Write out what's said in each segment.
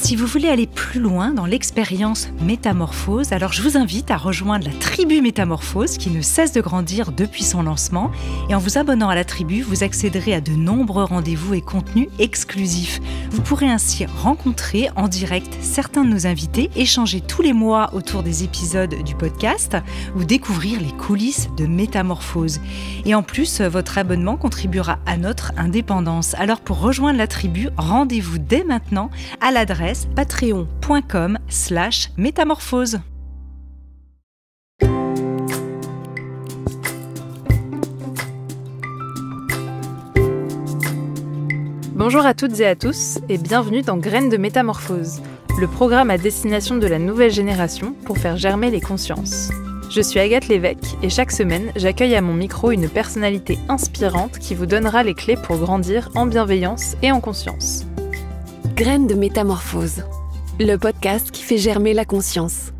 Si vous voulez aller plus loin dans l'expérience Métamorphose, alors je vous invite à rejoindre la tribu Métamorphose qui ne cesse de grandir depuis son lancement. Et en vous abonnant à la tribu, vous accéderez à de nombreux rendez-vous et contenus exclusifs. Vous pourrez ainsi rencontrer en direct certains de nos invités, échanger tous les mois autour des épisodes du podcast ou découvrir les coulisses de Métamorphose. Et en plus, votre abonnement contribuera à notre indépendance. Alors pour rejoindre la tribu, rendez-vous dès maintenant à l'adresse patreon.com/métamorphose. Bonjour à toutes et à tous et bienvenue dans Graines de Métamorphose, le programme à destination de la nouvelle génération pour faire germer les consciences. Je suis Agathe Lévesque et chaque semaine, j'accueille à mon micro une personnalité inspirante qui vous donnera les clés pour grandir en bienveillance et en conscience. Graines de Métamorphose, le podcast qui fait germer la conscience.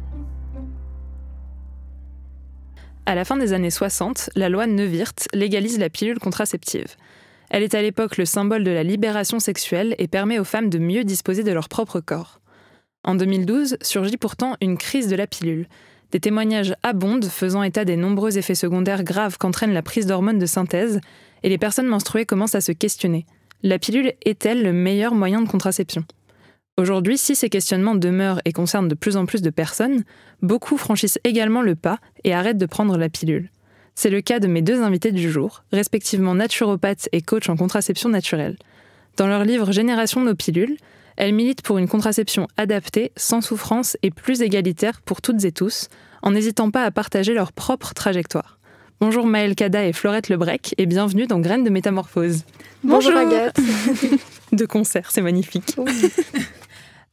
À la fin des années 60, la loi Neuwirth légalise la pilule contraceptive. Elle est à l'époque le symbole de la libération sexuelle et permet aux femmes de mieux disposer de leur propre corps. En 2012, surgit pourtant une crise de la pilule. Des témoignages abondent faisant état des nombreux effets secondaires graves qu'entraîne la prise d'hormones de synthèse, et les personnes menstruées commencent à se questionner. La pilule est-elle le meilleur moyen de contraception ? Aujourd'hui, si ces questionnements demeurent et concernent de plus en plus de personnes, beaucoup franchissent également le pas et arrêtent de prendre la pilule. C'est le cas de mes deux invités du jour, respectivement naturopathes et coachs en contraception naturelle. Dans leur livre « Génération nos pilules », elles militent pour une contraception adaptée, sans souffrance et plus égalitaire pour toutes et tous, en n'hésitant pas à partager leur propre trajectoire. Bonjour Maëlle Cada et Florette Lebrec et bienvenue dans Graines de Métamorphose. Bonjour Agathe. De concert, c'est magnifique. Oui.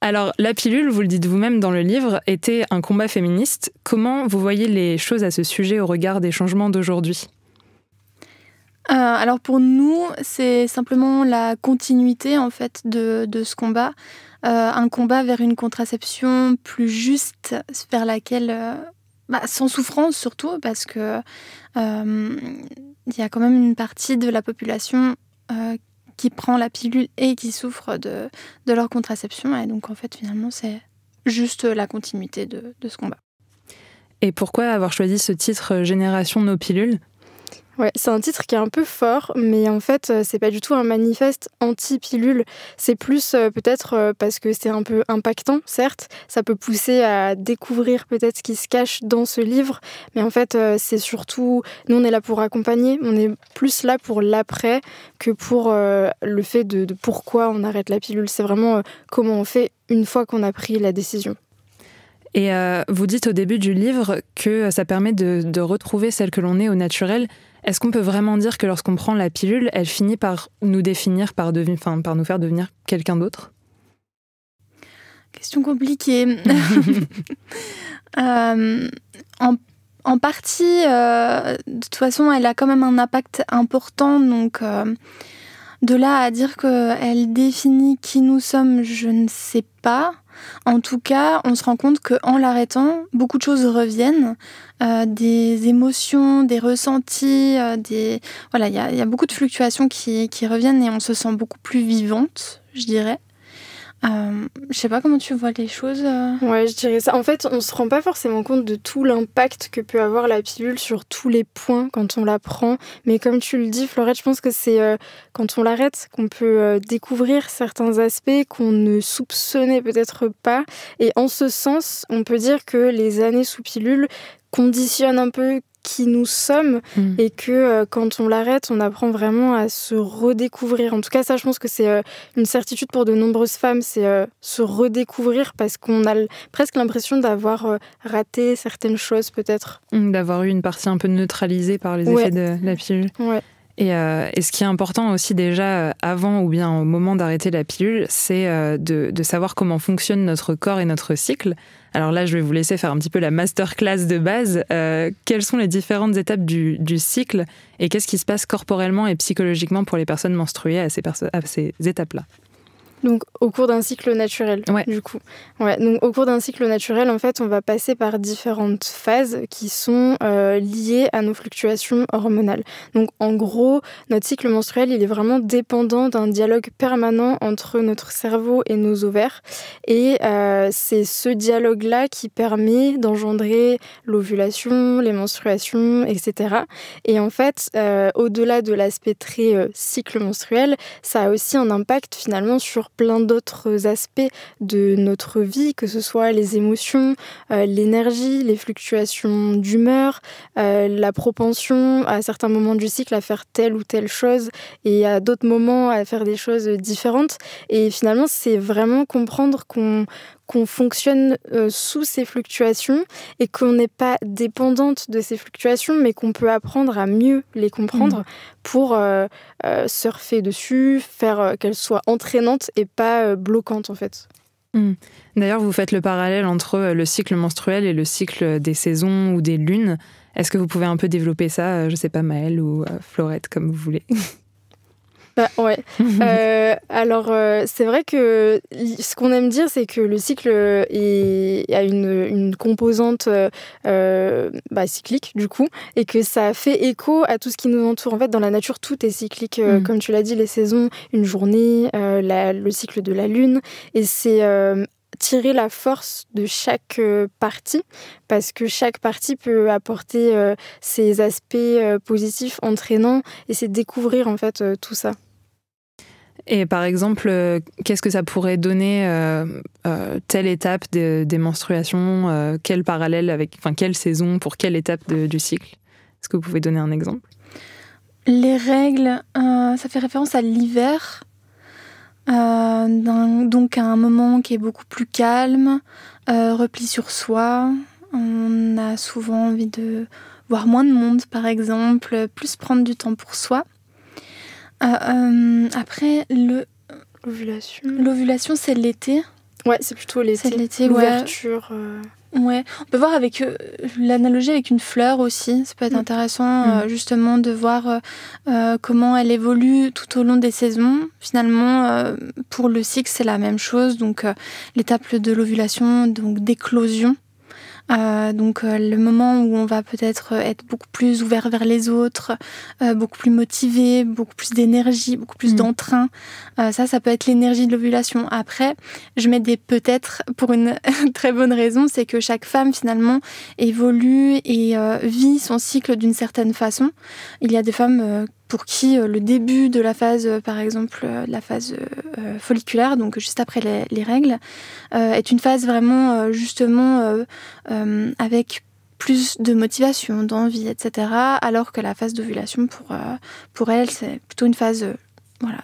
Alors, la pilule, vous le dites vous-même dans le livre, était un combat féministe. Comment vous voyez les choses à ce sujet au regard des changements d'aujourd'hui ? Alors pour nous, c'est simplement la continuité en fait de ce combat. Un combat vers une contraception plus juste, vers laquelle... sans souffrance surtout, parce que y a quand même une partie de la population qui prend la pilule et qui souffre de leur contraception. Et donc en fait finalement c'est juste la continuité de ce combat. Et pourquoi avoir choisi ce titre « Génération nos pilules » ? Ouais, c'est un titre qui est un peu fort, mais en fait, c'est pas du tout un manifeste anti-pilule. C'est plus peut-être parce que c'est un peu impactant, certes. Ça peut pousser à découvrir peut-être ce qui se cache dans ce livre. Mais en fait, c'est surtout... Nous, on est là pour accompagner. On est plus là pour l'après que pour le fait de pourquoi on arrête la pilule. C'est vraiment comment on fait une fois qu'on a pris la décision. Et vous dites au début du livre que ça permet de retrouver celle que l'on est au naturel. Est-ce qu'on peut vraiment dire que lorsqu'on prend la pilule, elle finit par nous définir, par nous faire devenir quelqu'un d'autre ? Question compliquée. En partie, de toute façon, elle a quand même un impact important. Donc, de là à dire qu'elle définit qui nous sommes, je ne sais pas. En tout cas, on se rend compte qu'en l'arrêtant, beaucoup de choses reviennent, des émotions, des ressentis, voilà, il y a beaucoup de fluctuations qui reviennent et on se sent beaucoup plus vivante, je dirais. Je sais pas comment tu vois les choses. Ouais, je dirais ça. En fait, on se rend pas forcément compte de tout l'impact que peut avoir la pilule sur tous les points quand on la prend. Mais comme tu le dis, Florette, je pense que c'est quand on l'arrête qu'on peut découvrir certains aspects qu'on ne soupçonnait peut-être pas. Et en ce sens, on peut dire que les années sous pilule conditionnent un peu qui nous sommes et que quand on l'arrête, on apprend vraiment à se redécouvrir. En tout cas, ça, je pense que c'est une certitude pour de nombreuses femmes, c'est se redécouvrir parce qu'on a presque l'impression d'avoir raté certaines choses, peut-être. D'avoir eu une partie un peu neutralisée par les effets de la pilule. Ouais. Et ce qui est important aussi déjà avant ou bien au moment d'arrêter la pilule, c'est de savoir comment fonctionne notre corps et notre cycle. Alors là, je vais vous laisser faire un petit peu la masterclass de base. Quelles sont les différentes étapes du cycle et qu'est-ce qui se passe corporellement et psychologiquement pour les personnes menstruées à ces étapes-là ? Donc, au cours d'un cycle naturel, du coup. Ouais, donc, au cours d'un cycle naturel, en fait, on va passer par différentes phases qui sont liées à nos fluctuations hormonales. Donc, en gros, notre cycle menstruel, il est vraiment dépendant d'un dialogue permanent entre notre cerveau et nos ovaires. Et c'est ce dialogue-là qui permet d'engendrer l'ovulation, les menstruations, etc. Et en fait, au-delà de l'aspect très cycle menstruel, ça a aussi un impact finalement sur plein d'autres aspects de notre vie, que ce soit les émotions, l'énergie, les fluctuations d'humeur, la propension à certains moments du cycle à faire telle ou telle chose et à d'autres moments à faire des choses différentes. Et finalement, c'est vraiment comprendre qu'on fonctionne sous ces fluctuations et qu'on n'est pas dépendante de ces fluctuations, mais qu'on peut apprendre à mieux les comprendre pour surfer dessus, faire qu'elles soient entraînantes et pas bloquantes en fait. D'ailleurs, vous faites le parallèle entre le cycle menstruel et le cycle des saisons ou des lunes. Est-ce que vous pouvez un peu développer ça, je sais pas, Maëlle ou Florette, comme vous voulez? Ouais. Alors, c'est vrai que ce qu'on aime dire, c'est que le cycle a une composante cyclique, du coup, et que ça fait écho à tout ce qui nous entoure. En fait, dans la nature, tout est cyclique. Comme tu l'as dit, les saisons, une journée, le cycle de la lune. Et c'est tirer la force de chaque partie, parce que chaque partie peut apporter ses aspects positifs, entraînants, et c'est découvrir en fait tout ça. Et par exemple, qu'est-ce que ça pourrait donner telle étape des menstruations, quel parallèle avec, quelle saison pour quelle étape du cycle? Est-ce que vous pouvez donner un exemple? Les règles, ça fait référence à l'hiver. Donc à un moment qui est beaucoup plus calme, repli sur soi. On a souvent envie de voir moins de monde, par exemple, plus prendre du temps pour soi. Après, l'ovulation, c'est l'été. Ouais, c'est plutôt l'été. C'est l'été, l'ouverture. Ouais, on peut voir avec l'analogie avec une fleur aussi. Ça peut être intéressant justement de voir comment elle évolue tout au long des saisons. Finalement, pour le cycle, c'est la même chose. Donc, l'étape de l'ovulation, donc d'éclosion. Le moment où on va peut-être être beaucoup plus ouvert vers les autres, beaucoup plus motivé, beaucoup plus d'énergie, beaucoup plus d'entrain. Ça peut être l'énergie de l'ovulation. Après, je mets des peut-être pour une très bonne raison, c'est que chaque femme finalement évolue et vit son cycle d'une certaine façon. Il y a des femmes pour qui le début de la phase, par exemple, la phase folliculaire, donc juste après les règles, est une phase vraiment justement avec plus de motivation, d'envie, etc. Alors que la phase d'ovulation, pour elle, c'est plutôt une phase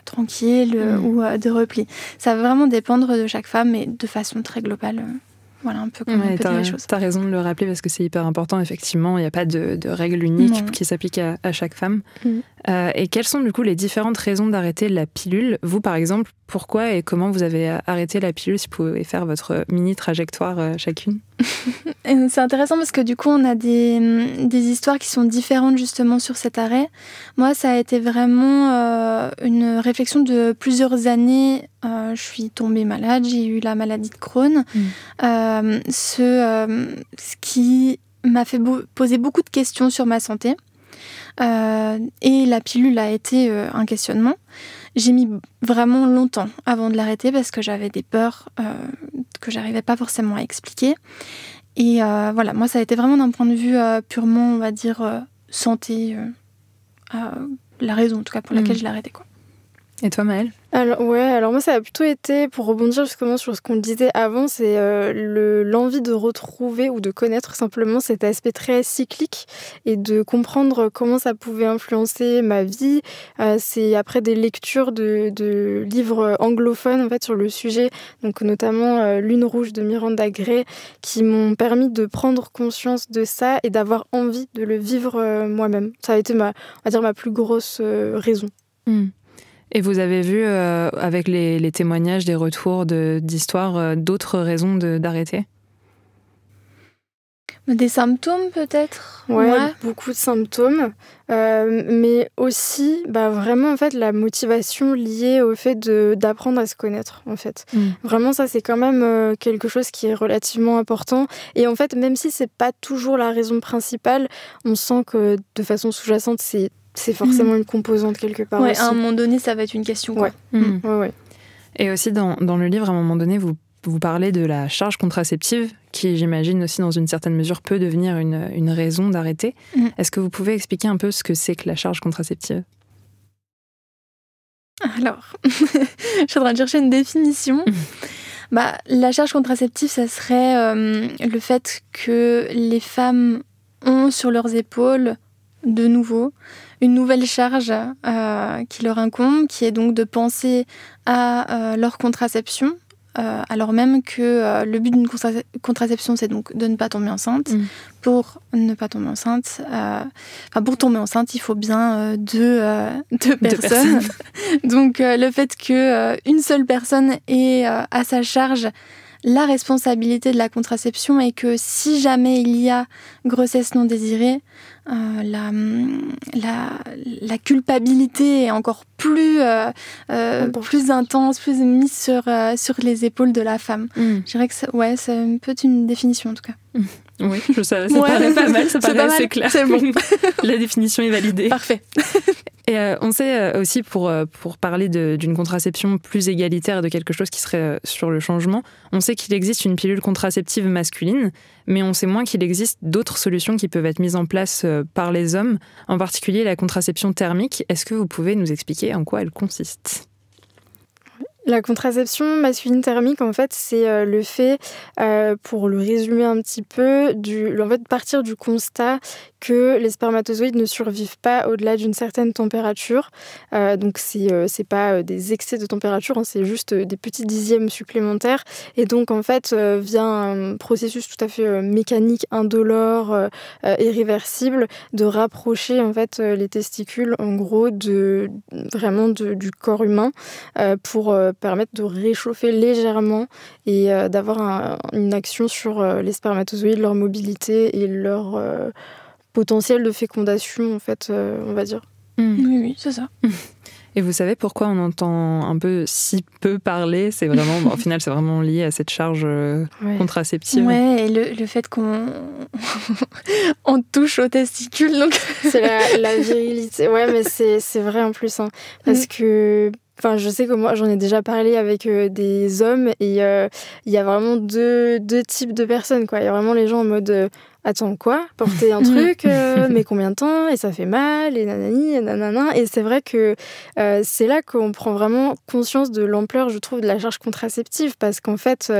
tranquille ou de repli. Ça va vraiment dépendre de chaque femme, mais de façon très globale. Voilà un peu comment on peut dire les choses. T'as raison de le rappeler parce que c'est hyper important. Effectivement, il n'y a pas de règle unique qui s'applique à chaque femme. Et quelles sont du coup les différentes raisons d'arrêter la pilule? Vous, par exemple, pourquoi et comment vous avez arrêté la pilule? Si vous pouvez faire votre mini trajectoire chacune. C'est intéressant parce que du coup, on a des histoires qui sont différentes justement sur cet arrêt. Moi, ça a été vraiment une réflexion de plusieurs années. Je suis tombée malade, j'ai eu la maladie de Crohn. Ce qui m'a fait poser beaucoup de questions sur ma santé. Et la pilule a été un questionnement. J'ai mis vraiment longtemps avant de l'arrêter parce que j'avais des peurs que j'arrivais pas forcément à expliquer. Et moi, ça a été vraiment d'un point de vue purement, on va dire, santé, la raison en tout cas pour laquelle je l'ai arrêté, quoi. Et toi, Maëlle? Alors moi ça a plutôt été, pour rebondir justement sur ce qu'on disait avant, c'est l'envie de retrouver ou de connaître simplement cet aspect très cyclique et de comprendre comment ça pouvait influencer ma vie. C'est après des lectures de livres anglophones en fait sur le sujet, donc notamment Lune rouge de Miranda Gray, qui m'ont permis de prendre conscience de ça et d'avoir envie de le vivre moi-même. Ça a été ma plus grosse raison. Et vous avez vu, avec les témoignages, des retours d'histoires, d'autres raisons d'arrêter? Des symptômes peut-être. Ouais, beaucoup de symptômes. Mais aussi, vraiment, en fait, la motivation liée au fait d'apprendre à se connaître, en fait. Vraiment, ça, c'est quand même quelque chose qui est relativement important. Et en fait, même si c'est pas toujours la raison principale, on sent que de façon sous-jacente, c'est forcément une composante quelque part aussi. À un moment donné, ça va être une question, quoi. Ouais. Et aussi, dans le livre, à un moment donné, vous parlez de la charge contraceptive, qui, j'imagine aussi, dans une certaine mesure, peut devenir une raison d'arrêter. Est-ce que vous pouvez expliquer un peu ce que c'est que la charge contraceptive ? Alors, je suis en train de chercher une définition. La charge contraceptive, ça serait le fait que les femmes ont sur leurs épaules, de nouveau, une nouvelle charge qui leur incombe, qui est donc de penser à leur contraception, alors même que le but d'une contraception, c'est donc de ne pas tomber enceinte. Pour ne pas tomber enceinte, pour tomber enceinte, il faut bien deux personnes. Donc le fait qu'une seule personne ait à sa charge la responsabilité de la contraception et que si jamais il y a grossesse non désirée, la culpabilité est encore plus intense, plus mise sur les épaules de la femme. Je dirais que c'est un peu une définition en tout cas. Oui, ça paraît pas mal, ça paraît assez clair. C'est bon. La définition est validée. Parfait. Et on sait aussi, pour parler d'une contraception plus égalitaire et de quelque chose qui serait sur le changement, on sait qu'il existe une pilule contraceptive masculine, mais on sait moins qu'il existe d'autres solutions qui peuvent être mises en place par les hommes, en particulier la contraception thermique. Est-ce que vous pouvez nous expliquer en quoi elle consiste ? La contraception masculine thermique, en fait, c'est le fait, pour le résumer un petit peu, de partir du constat que les spermatozoïdes ne survivent pas au-delà d'une certaine température. Donc, c'est pas des excès de température, c'est juste des petits dixièmes supplémentaires. Et donc, en fait, via un processus tout à fait mécanique, indolore et réversible, de rapprocher, en fait, les testicules, en gros, du corps humain pour permettre de réchauffer légèrement et d'avoir une action sur les spermatozoïdes, leur mobilité et leur potentiel de fécondation, en fait, on va dire. Oui, c'est ça. Et vous savez pourquoi on entend un peu si peu parler ? C'est vraiment, au final, c'est vraiment lié à cette charge contraceptive. Ouais, et le fait qu'on on touche aux testicules, donc... C'est la virilité. Ouais, mais c'est vrai en plus, parce que... Enfin, je sais que moi, j'en ai déjà parlé avec des hommes et il y a vraiment deux types de personnes, quoi. Il y a vraiment les gens en mode attends, quoi ? Porter un truc, mais combien de temps ? Et ça fait mal, et nanani, et nanana. Et c'est vrai que c'est là qu'on prend vraiment conscience de l'ampleur, je trouve, de la charge contraceptive, parce qu'en fait,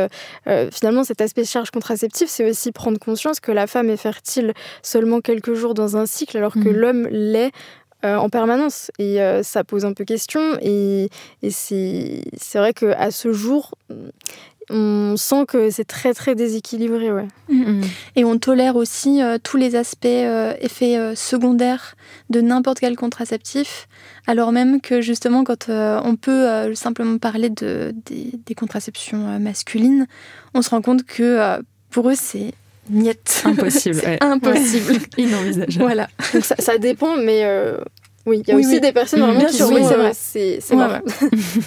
finalement, cet aspect charge contraceptive, c'est aussi prendre conscience que la femme est fertile seulement quelques jours dans un cycle, alors que l'homme l'est en permanence. Et ça pose un peu question. Et c'est vrai qu'à ce jour, on sent que c'est très, très déséquilibré. Ouais. Et on tolère aussi tous les aspects effets secondaires de n'importe quel contraceptif, alors même que justement, quand on peut simplement parler des contraceptions masculines, on se rend compte que pour eux, c'est niette. Impossible. C'est impossible. Inenvisageable. Voilà. Donc ça dépend, mais oui, il y a aussi des personnes vraiment qui sont... Oui, c'est vrai. C'est marrant.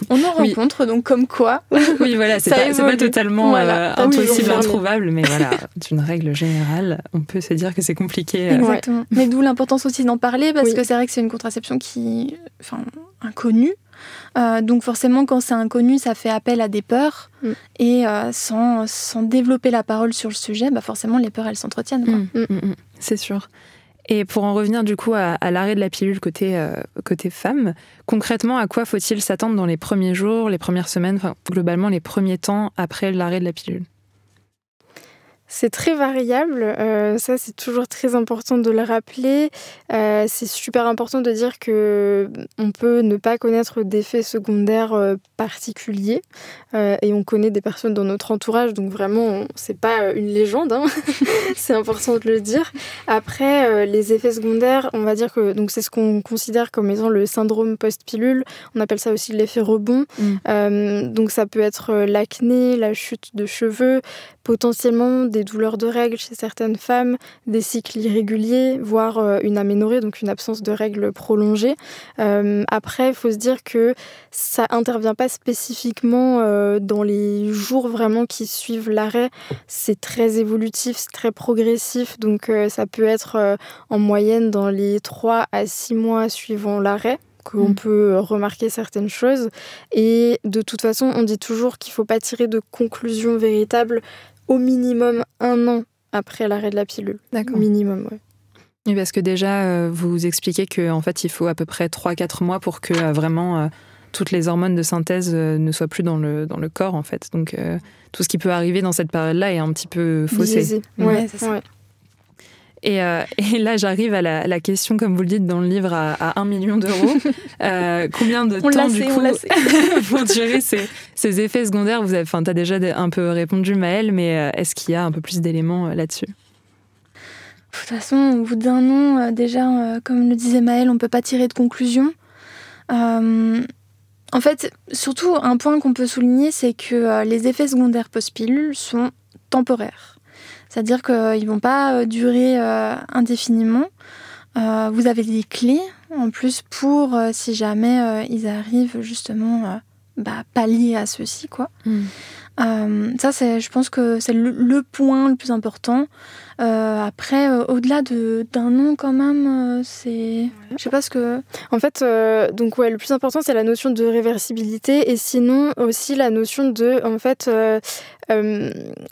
On en rencontre, donc comme quoi... Oui, voilà, c'est pas totalement impossible, introuvable, mais voilà, d'une règle générale, on peut se dire que c'est compliqué. Exactement. Ouais. Mais d'où l'importance aussi d'en parler, parce que c'est vrai que c'est une contraception qui est inconnue. Donc forcément, quand c'est inconnu, ça fait appel à des peurs. Et sans développer la parole sur le sujet, forcément, les peurs, elles s'entretiennent. Quoi. C'est sûr. Et pour en revenir du coup à l'arrêt de la pilule côté femme, concrètement, à quoi faut-il s'attendre dans les premiers jours, les premières semaines, globalement les premiers temps après l'arrêt de la pilule ? C'est très variable, ça c'est toujours très important de le rappeler. C'est super important de dire qu'on peut ne pas connaître d'effets secondaires particuliers et on connaît des personnes dans notre entourage, donc vraiment c'est pas une légende, c'est important de le dire. Après les effets secondaires, on va dire que donc c'est ce qu'on considère comme étant le syndrome post-pilule, on appelle ça aussi l'effet rebond. Donc ça peut être l'acné, la chute de cheveux, potentiellement des des douleurs de règles chez certaines femmes, des cycles irréguliers, voire une aménorrhée, donc une absence de règles prolongée. Après, il faut se dire que ça intervient pas spécifiquement dans les jours vraiment qui suivent l'arrêt. C'est très évolutif, c'est très progressif, donc ça peut être en moyenne dans les 3 à 6 mois suivant l'arrêt qu'on peut remarquer certaines choses. Et de toute façon, on dit toujours qu'il ne faut pas tirer de conclusion véritable au minimum 1 an après l'arrêt de la pilule. D'accord. Minimum, ouais. Oui, parce que déjà, vous expliquez qu'en fait, il faut à peu près 3-4 mois pour que vraiment toutes les hormones de synthèse ne soient plus dans le corps, en fait. Donc, tout ce qui peut arriver dans cette période-là est un petit peu faussé. Biaisé. Ouais, c'est ça. Ouais. Et là, j'arrive à la question, comme vous le dites dans le livre, à 1 million d'euros. Combien de temps, du coup, pour gérer ces effets secondaires? T'as déjà un peu répondu, Maëlle, mais est-ce qu'il y a un peu plus d'éléments là-dessus? De toute façon, au bout d'1 an, déjà, comme le disait Maëlle, on ne peut pas tirer de conclusion. En fait, surtout, un point qu'on peut souligner, c'est que les effets secondaires post-pilule sont temporaires. C'est-à-dire qu'ils ne vont pas durer indéfiniment. Vous avez des clés, en plus, pour, si jamais ils arrivent justement pallier à ceci, quoi. Ça, je pense que c'est le point le plus important. Après, au-delà d'un an, quand même, c'est... Je sais pas ce que... En fait, donc ouais, le plus important, c'est la notion de réversibilité, et sinon aussi la notion de... En fait,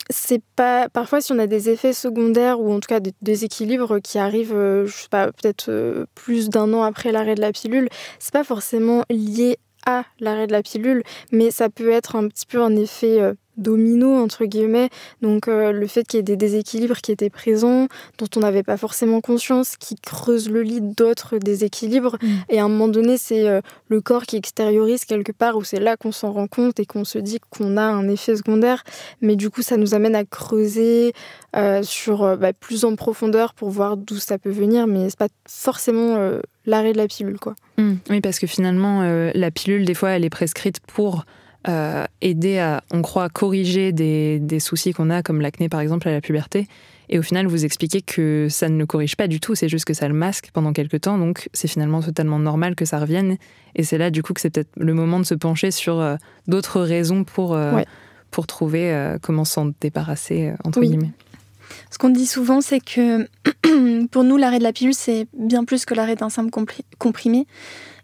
c'est pas... Parfois, si on a des effets secondaires, ou en tout cas des déséquilibres qui arrivent, je sais pas, peut-être plus d'1 an après l'arrêt de la pilule, c'est pas forcément lié à l'arrêt de la pilule, mais ça peut être un petit peu un effet domino, entre guillemets. Donc le fait qu'il y ait des déséquilibres qui étaient présents, dont on n'avait pas forcément conscience, qui creusent le lit d'autres déséquilibres. Et à un moment donné, c'est le corps qui extériorise quelque part, où c'est là qu'on s'en rend compte et qu'on se dit qu'on a un effet secondaire. Mais du coup, ça nous amène à creuser sur plus en profondeur pour voir d'où ça peut venir, mais c'est pas forcément l'arrêt de la pilule, quoi. Oui, parce que finalement, la pilule, des fois, elle est prescrite pour aider à, on croit, corriger des soucis qu'on a, comme l'acné, par exemple, à la puberté. Et au final, vous expliquez que ça ne le corrige pas du tout, c'est juste que ça le masque pendant quelques temps, donc c'est finalement totalement normal que ça revienne. Et c'est là, du coup, que c'est peut-être le moment de se pencher sur d'autres raisons pour trouver comment s'en débarrasser, entre guillemets. Ce qu'on dit souvent, c'est que pour nous, l'arrêt de la pilule, c'est bien plus que l'arrêt d'un simple comprimé.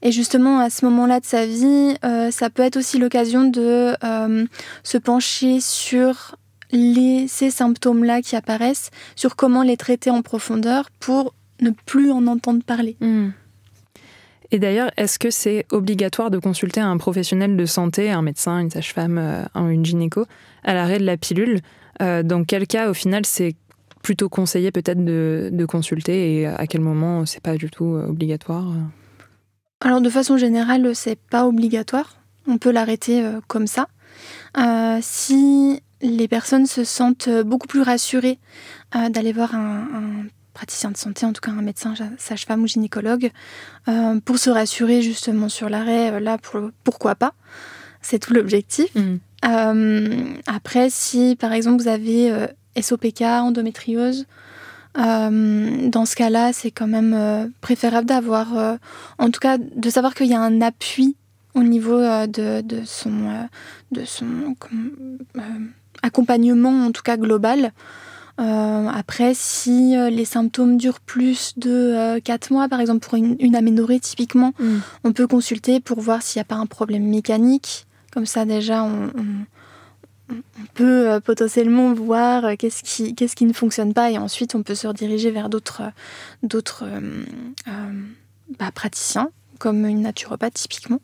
Et justement, à ce moment-là de sa vie, ça peut être aussi l'occasion de se pencher sur ces symptômes-là qui apparaissent, sur comment les traiter en profondeur pour ne plus en entendre parler. Et d'ailleurs, est-ce que c'est obligatoire de consulter un professionnel de santé, un médecin, une sage-femme, une gynéco, à l'arrêt de la pilule? Dans quel cas, au final, c'est plutôt conseillé peut-être de consulter, et à quel moment c'est pas du tout obligatoire? Alors, de façon générale, c'est pas obligatoire. On peut l'arrêter comme ça. Si les personnes se sentent beaucoup plus rassurées d'aller voir un praticien de santé, en tout cas un médecin, sage-femme ou gynécologue, pour se rassurer justement sur l'arrêt, pourquoi pas? C'est tout l'objectif. Après, si par exemple vous avez SOPK, endométriose, dans ce cas-là, c'est quand même préférable d'avoir, en tout cas, de savoir qu'il y a un appui au niveau de son accompagnement, en tout cas global. Après, si les symptômes durent plus de 4 mois, par exemple pour une aménorrhée typiquement, on peut consulter pour voir s'il n'y a pas un problème mécanique. Comme ça, déjà, on peut potentiellement voir qu'est-ce qui ne fonctionne pas, et ensuite on peut se rediriger vers d'autres praticiens, comme une naturopathe typiquement.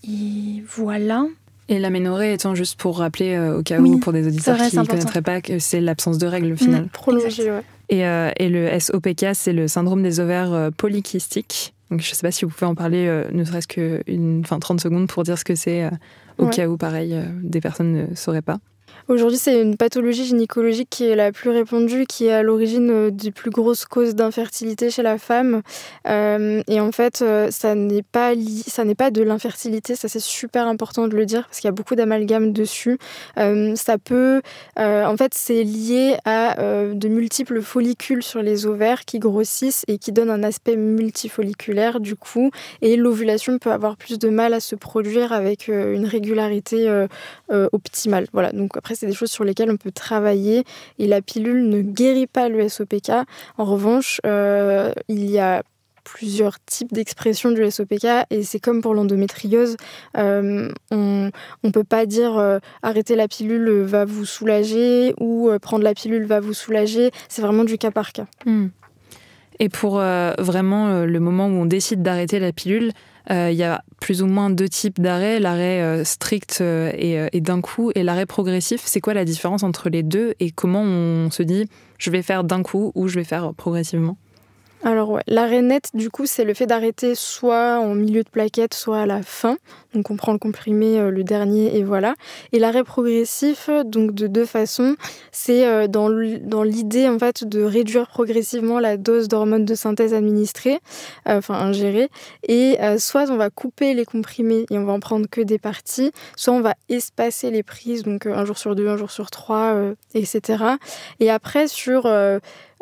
Et voilà. Et l'aménorrhée étant, juste pour rappeler au cas où, pour des auditeurs qui ne connaîtraient pas, que c'est l'absence de règles au final. Prolongée, ouais. Et le SOPK, c'est le syndrome des ovaires polykystiques. Donc je ne sais pas si vous pouvez en parler, ne serait-ce que 30 secondes pour dire ce que c'est, au cas où, pareil, des personnes ne sauraient pas. Aujourd'hui, c'est une pathologie gynécologique qui est la plus répandue, qui est à l'origine des plus grosses causes d'infertilité chez la femme. Et en fait, ça n'est pas de l'infertilité, ça c'est super important de le dire, parce qu'il y a beaucoup d'amalgames dessus. Ça peut... en fait, c'est lié à de multiples follicules sur les ovaires qui grossissent et qui donnent un aspect multifolliculaire du coup. Et l'ovulation peut avoir plus de mal à se produire avec une régularité optimale. Voilà, donc après, c'est des choses sur lesquelles on peut travailler et la pilule ne guérit pas le SOPK. En revanche, il y a plusieurs types d'expression du SOPK et c'est comme pour l'endométriose. On peut pas dire arrêter la pilule va vous soulager ou prendre la pilule va vous soulager. C'est vraiment du cas par cas. Et pour vraiment le moment où on décide d'arrêter la pilule, il y a plus ou moins 2 types d'arrêt, l'arrêt strict et d'un coup, et l'arrêt progressif. C'est quoi la différence entre les deux et comment on se dit je vais faire d'un coup ou je vais faire progressivement ? Alors ouais, l'arrêt net, du coup, c'est le fait d'arrêter soit en milieu de plaquette, soit à la fin. Donc on prend le comprimé, le dernier, et voilà. Et l'arrêt progressif, donc de 2 façons, c'est dans l'idée en fait de réduire progressivement la dose d'hormones de synthèse administrée, ingérée. Et soit on va couper les comprimés et on va en prendre que des parties, soit on va espacer les prises, donc un jour sur 2, un jour sur 3, etc. Et après sur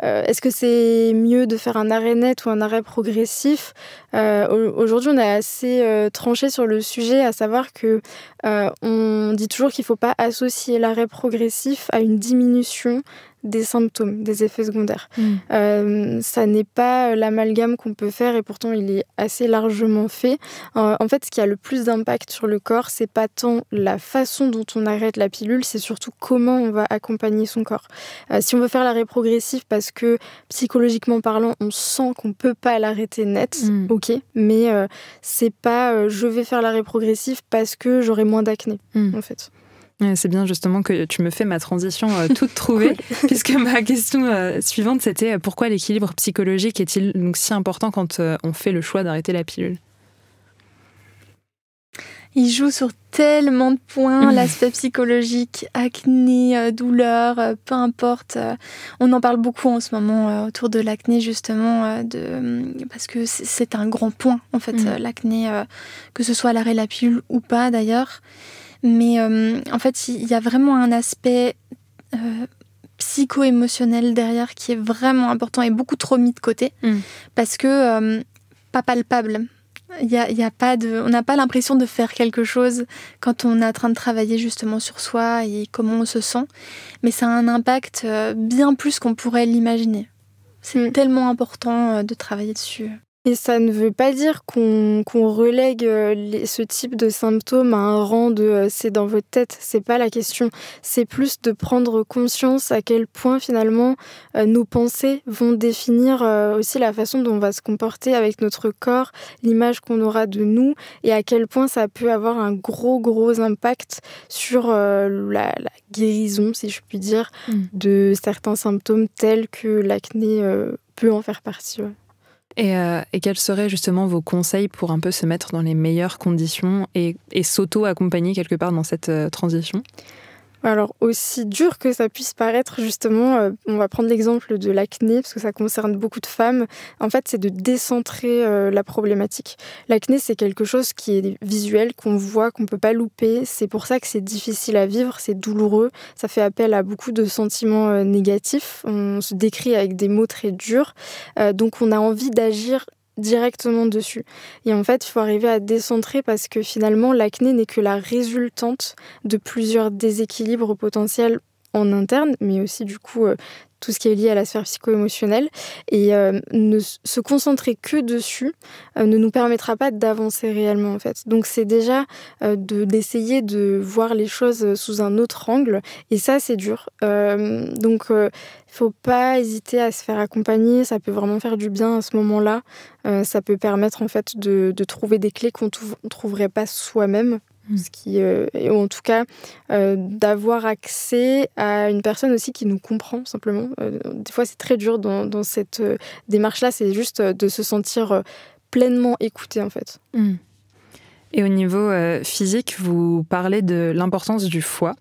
est-ce que c'est mieux de faire un arrêt net ou un arrêt progressif ? Aujourd'hui, on est assez tranché sur le sujet, à savoir que on dit toujours qu'il ne faut pas associer l'arrêt progressif à une diminution des symptômes, des effets secondaires. Ça n'est pas l'amalgame qu'on peut faire et pourtant il est assez largement fait. En fait, ce qui a le plus d'impact sur le corps, c'est pas tant la façon dont on arrête la pilule, c'est surtout comment on va accompagner son corps. Si on veut faire l'arrêt progressif parce que psychologiquement parlant, on sent qu'on peut pas l'arrêter net, ok, mais c'est pas je vais faire l'arrêt progressif parce que j'aurai moins d'acné, en fait. C'est bien justement que tu me fais ma transition toute trouvée, puisque ma question suivante, c'était pourquoi l'équilibre psychologique est-il donc si important quand on fait le choix d'arrêter la pilule ? Il joue sur tellement de points, l'aspect psychologique, acné, douleur, peu importe. On en parle beaucoup en ce moment autour de l'acné, justement, parce que c'est un grand point, en fait, l'acné, que ce soit à l'arrêt de la pilule ou pas, d'ailleurs. Mais en fait, il y a vraiment un aspect psycho-émotionnel derrière qui est vraiment important et beaucoup trop mis de côté parce que pas palpable. Il y a pas on n'a pas l'impression de faire quelque chose quand on est en train de travailler justement sur soi et comment on se sent. Mais ça a un impact bien plus qu'on pourrait l'imaginer. C'est tellement important de travailler dessus. Et ça ne veut pas dire qu'on relègue ce type de symptômes à un rang de c'est dans votre tête, c'est pas la question. C'est plus de prendre conscience à quel point finalement nos pensées vont définir aussi la façon dont on va se comporter avec notre corps, l'image qu'on aura de nous et à quel point ça peut avoir un gros impact sur la guérison, si je puis dire, de certains symptômes tels que l'acné peut en faire partie. Ouais. Et quels seraient justement vos conseils pour un peu se mettre dans les meilleures conditions et s'auto-accompagner quelque part dans cette transition ? Alors, aussi dur que ça puisse paraître, justement, on va prendre l'exemple de l'acné, parce que ça concerne beaucoup de femmes. En fait, c'est de décentrer la problématique. L'acné, c'est quelque chose qui est visuel, qu'on voit, qu'on ne peut pas louper. C'est pour ça que c'est difficile à vivre, c'est douloureux. Ça fait appel à beaucoup de sentiments négatifs. On se décrit avec des mots très durs. Donc, on a envie d'agir directement dessus. Et en fait, il faut arriver à décentrer parce que finalement, l'acné n'est que la résultante de plusieurs déséquilibres potentiels en interne, mais aussi du coup tout ce qui est lié à la sphère psycho-émotionnelle. Et ne se concentrer que dessus ne nous permettra pas d'avancer réellement, en fait. Donc c'est déjà d'essayer de voir les choses sous un autre angle. Et ça, c'est dur. Donc il faut pas hésiter à se faire accompagner. Ça peut vraiment faire du bien à ce moment-là. Ça peut permettre en fait de trouver des clés qu'on ne trouverait pas soi-même. Ce qui, ou en tout cas d'avoir accès à une personne aussi qui nous comprend simplement. Des fois c'est très dur dans cette démarche-là, c'est juste de se sentir pleinement écouté en fait. Et au niveau physique, vous parlez de l'importance du foie.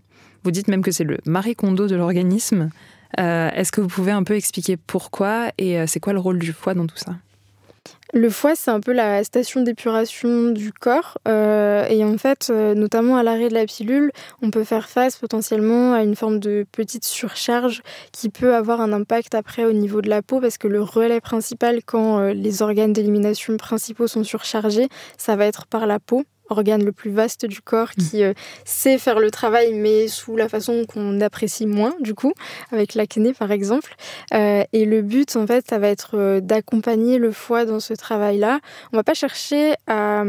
Vous dites même que c'est le Marie Kondo de l'organisme. Est-ce que vous pouvez un peu expliquer pourquoi et c'est quoi le rôle du foie dans tout ça ? Le foie, c'est un peu la station d'épuration du corps. Et en fait, notamment à l'arrêt de la pilule, on peut faire face potentiellement à une forme de petite surcharge qui peut avoir un impact après au niveau de la peau, parce que le relais principal quand les organes d'élimination principaux sont surchargés, ça va être par la peau. Organe le plus vaste du corps qui sait faire le travail, mais sous la façon qu'on apprécie moins, du coup, avec l'acné par exemple. Et le but, en fait, ça va être d'accompagner le foie dans ce travail-là. On ne va pas chercher à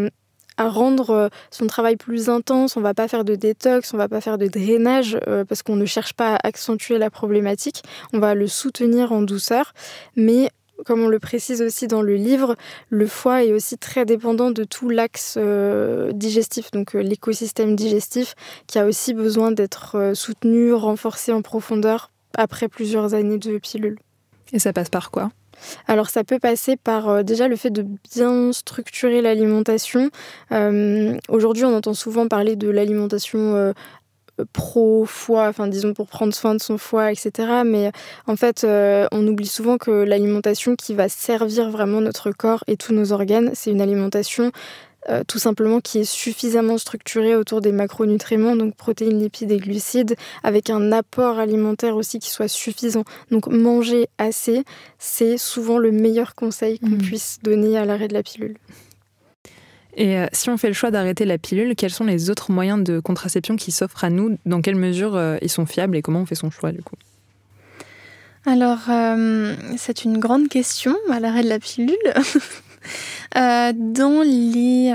rendre son travail plus intense, on ne va pas faire de détox, on ne va pas faire de drainage, parce qu'on ne cherche pas à accentuer la problématique. On va le soutenir en douceur, mais comme on le précise aussi dans le livre, le foie est aussi très dépendant de tout l'axe digestif, donc l'écosystème digestif, qui a aussi besoin d'être soutenu, renforcé en profondeur après plusieurs années de pilules. Et ça passe par quoi ? Alors ça peut passer par déjà le fait de bien structurer l'alimentation. Aujourd'hui, on entend souvent parler de l'alimentation pro-foie, enfin disons pour prendre soin de son foie, etc. Mais en fait, on oublie souvent que l'alimentation qui va servir vraiment notre corps et tous nos organes, c'est une alimentation tout simplement qui est suffisamment structurée autour des macronutriments, donc protéines, lipides et glucides, avec un apport alimentaire aussi qui soit suffisant. Donc manger assez, c'est souvent le meilleur conseil qu'on puisse donner à l'arrêt de la pilule. Et si on fait le choix d'arrêter la pilule, quels sont les autres moyens de contraception qui s'offrent à nous ? Dans quelle mesure ils sont fiables et comment on fait son choix du coup ? Alors, c'est une grande question à l'arrêt de la pilule. Dans les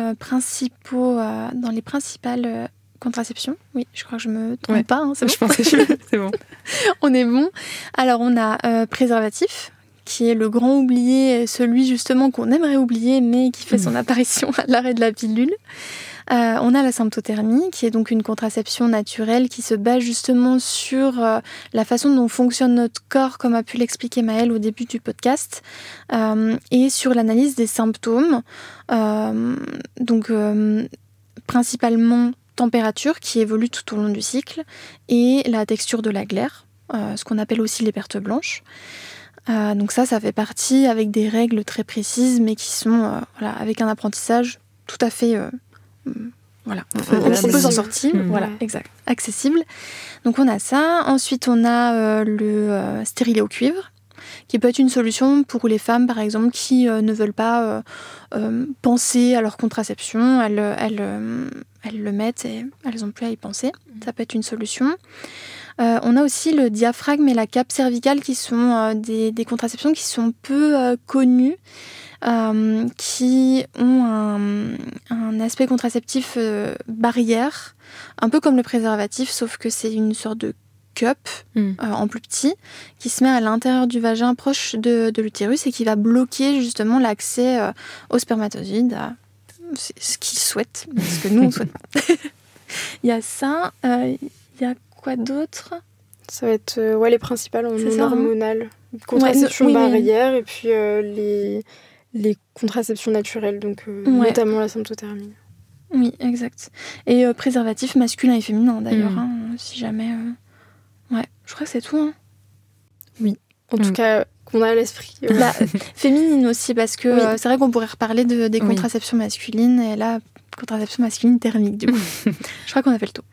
principales contraceptions, oui, je crois que je me trompe pas, hein, c'est bon. Je pense que c'est bon. On est bon. Alors, on a préservatif, qui est le grand oublié, celui justement qu'on aimerait oublier, mais qui fait son apparition à l'arrêt de la pilule. On a la symptothermie, qui est donc une contraception naturelle qui se base justement sur la façon dont fonctionne notre corps, comme a pu l'expliquer Maëlle au début du podcast, et sur l'analyse des symptômes. Principalement température, qui évolue tout au long du cycle, et la texture de la glaire, ce qu'on appelle aussi les pertes blanches. Donc ça fait partie avec des règles très précises, mais qui sont avec un apprentissage tout à fait on peut s'en sortir, exact, accessible. Donc on a ça. Ensuite on a le stérilet au cuivre, qui peut être une solution pour les femmes par exemple qui ne veulent pas penser à leur contraception, elles le mettent et elles n'ont plus à y penser. Ça peut être une solution. On a aussi le diaphragme et la cape cervicale qui sont des contraceptions qui sont peu connues, qui ont un aspect contraceptif barrière, un peu comme le préservatif, sauf que c'est une sorte de cup en plus petit qui se met à l'intérieur du vagin proche de l'utérus et qui va bloquer justement l'accès aux spermatozoïdes, c'est ce qu'ils souhaitent, parce que nous on souhaite pas. Il y a ça, il y a quoi d'autre ? Ça va être les principales non hormonales. Contraception barrière et puis les contraceptions naturelles, donc notamment la symptothermie. Oui, exact. Et préservatif masculin et féminin d'ailleurs, si jamais... je crois que c'est tout. Hein. Oui, en tout cas, qu'on a à l'esprit. Féminine aussi, parce que c'est vrai qu'on pourrait reparler des contraceptions masculines, et là, contraception masculine thermique, du coup. Je crois qu'on a fait le tour.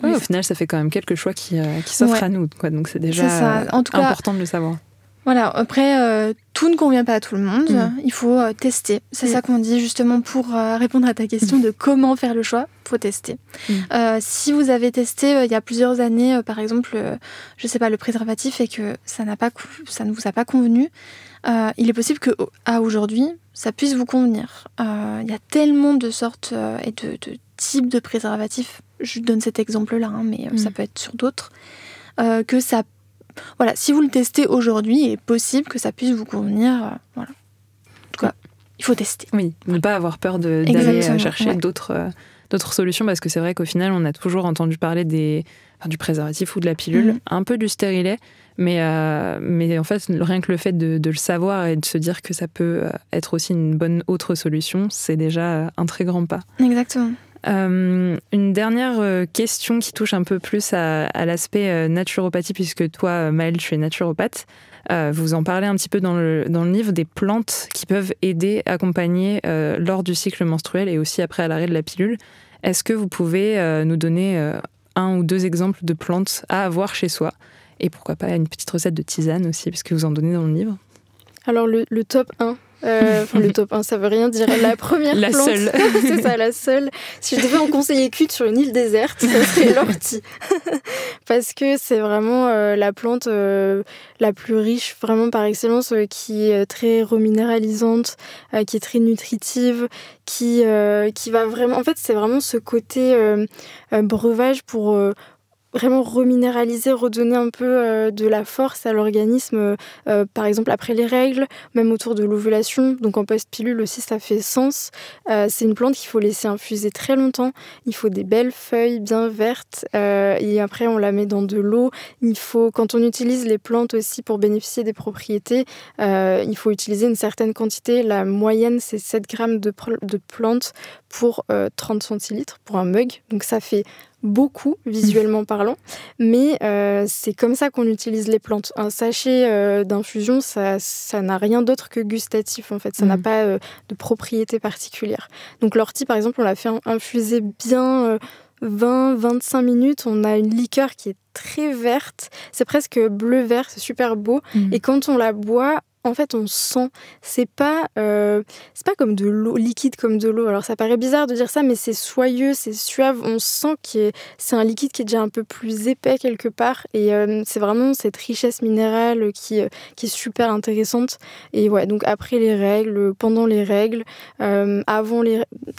Oui, au final, ça fait quand même quelques choix qui s'offrent à nous, quoi. Donc c'est déjà important de le savoir. Voilà, après, tout ne convient pas à tout le monde, il faut tester. C'est ça qu'on dit justement pour répondre à ta question de comment faire le choix, il faut tester. Si vous avez testé il y a plusieurs années, par exemple, je sais pas, le préservatif et que ça ne vous a pas convenu, il est possible qu'à aujourd'hui, ça puisse vous convenir. Il y a tellement de sortes et de types de préservatifs, je donne cet exemple-là, mais ça peut être sur d'autres, que ça... Voilà, si vous le testez aujourd'hui, il est possible que ça puisse vous convenir. Voilà. En tout cas, il faut tester. Oui, ne pas avoir peur d'aller chercher d'autres solutions, parce que c'est vrai qu'au final, on a toujours entendu parler du préservatif ou de la pilule, un peu du stérilet, mais en fait, rien que le fait de le savoir et de se dire que ça peut être aussi une bonne autre solution, c'est déjà un très grand pas. Exactement. Une dernière question qui touche un peu plus à l'aspect naturopathie, puisque toi, Maëlle, tu es naturopathe. Vous en parlez un petit peu dans le livre, des plantes qui peuvent aider, accompagner lors du cycle menstruel et aussi après à l'arrêt de la pilule. Est-ce que vous pouvez nous donner 1 ou 2 exemples de plantes à avoir chez soi? Et pourquoi pas une petite recette de tisane aussi, parce que vous en donnez dans le livre. Alors le top 1, le top 1, ça veut rien dire. La première la plante, seule. c'est ça, la seule. Si je devais en conseiller qu'une sur une île déserte, ça serait l'ortie. Parce que c'est vraiment la plante la plus riche, vraiment par excellence, qui est très reminéralisante, qui est très nutritive, qui va vraiment... En fait, c'est vraiment ce côté breuvage pour... vraiment reminéraliser, redonner un peu de la force à l'organisme, par exemple après les règles, même autour de l'ovulation. Donc en post-pilule aussi, ça fait sens. C'est une plante qu'il faut laisser infuser très longtemps. Il faut des belles feuilles bien vertes et après on la met dans de l'eau. Quand on utilise les plantes aussi pour bénéficier des propriétés, il faut utiliser une certaine quantité. La moyenne, c'est 7 grammes de plantes pour 30 centilitres, pour un mug. Donc ça fait beaucoup, visuellement parlant, mais c'est comme ça qu'on utilise les plantes. Un sachet d'infusion, ça n'a rien d'autre que gustatif, en fait. Ça n'a pas de propriété particulière. Donc l'ortie, par exemple, on l'a fait infuser bien 20-25 minutes. On a une liqueur qui est très verte. C'est presque bleu-vert, c'est super beau. Et quand on la boit, en fait, on sent, c'est pas comme de l'eau, liquide comme de l'eau. Alors, ça paraît bizarre de dire ça, mais c'est soyeux, c'est suave. On sent que c'est un liquide qui est déjà un peu plus épais quelque part. Et c'est vraiment cette richesse minérale qui est super intéressante. Et ouais, donc après les règles, pendant les règles, avant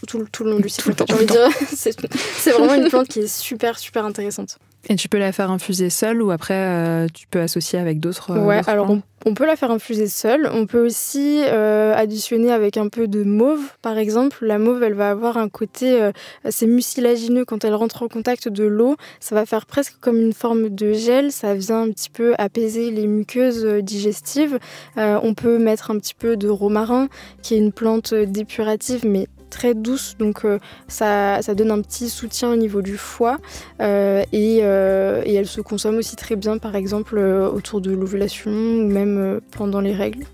tout le long du cycle, j'ai envie de dire, c'est vraiment une plante qui est super, super intéressante. Et tu peux la faire infuser seule ou après tu peux associer avec d'autres Ouais, d'autres alors plantes. on peut la faire infuser seule. On peut aussi additionner avec un peu de mauve, par exemple. La mauve, elle va avoir un côté assez mucilagineux quand elle rentre en contact de l'eau. Ça va faire presque comme une forme de gel. Ça vient un petit peu apaiser les muqueuses digestives. On peut mettre un petit peu de romarin, qui est une plante dépurative, mais très douce, donc ça donne un petit soutien au niveau du foie et elle se consomme aussi très bien, par exemple autour de l'ovulation ou même pendant les règles.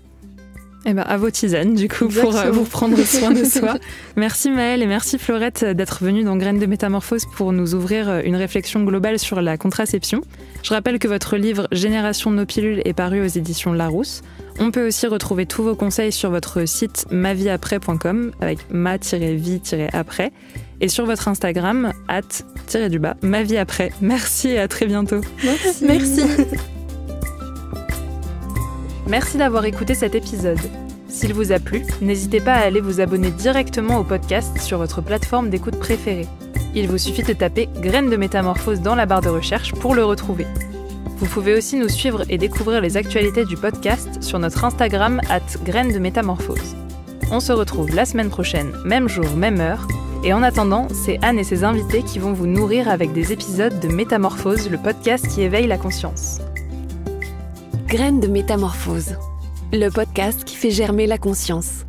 Eh ben, à vos tisanes, du coup, pour prendre soin de soi. Merci Maëlle et merci Fleurette d'être venue dans Graines de Métamorphose pour nous ouvrir une réflexion globale sur la contraception. Je rappelle que votre livre Génération de nos pilules est paru aux éditions Larousse. On peut aussi retrouver tous vos conseils sur votre site mavieaprès.com avec ma-vie-après et sur votre Instagram @_mavieaprès. Merci et à très bientôt. Merci. Merci d'avoir écouté cet épisode. S'il vous a plu, n'hésitez pas à aller vous abonner directement au podcast sur votre plateforme d'écoute préférée. Il vous suffit de taper Graines de Métamorphose dans la barre de recherche pour le retrouver. Vous pouvez aussi nous suivre et découvrir les actualités du podcast sur notre Instagram @Graines de Métamorphose. On se retrouve la semaine prochaine, même jour, même heure. Et en attendant, c'est Anne et ses invités qui vont vous nourrir avec des épisodes de Métamorphose, le podcast qui éveille la conscience. Graines de Métamorphose, le podcast qui fait germer la conscience.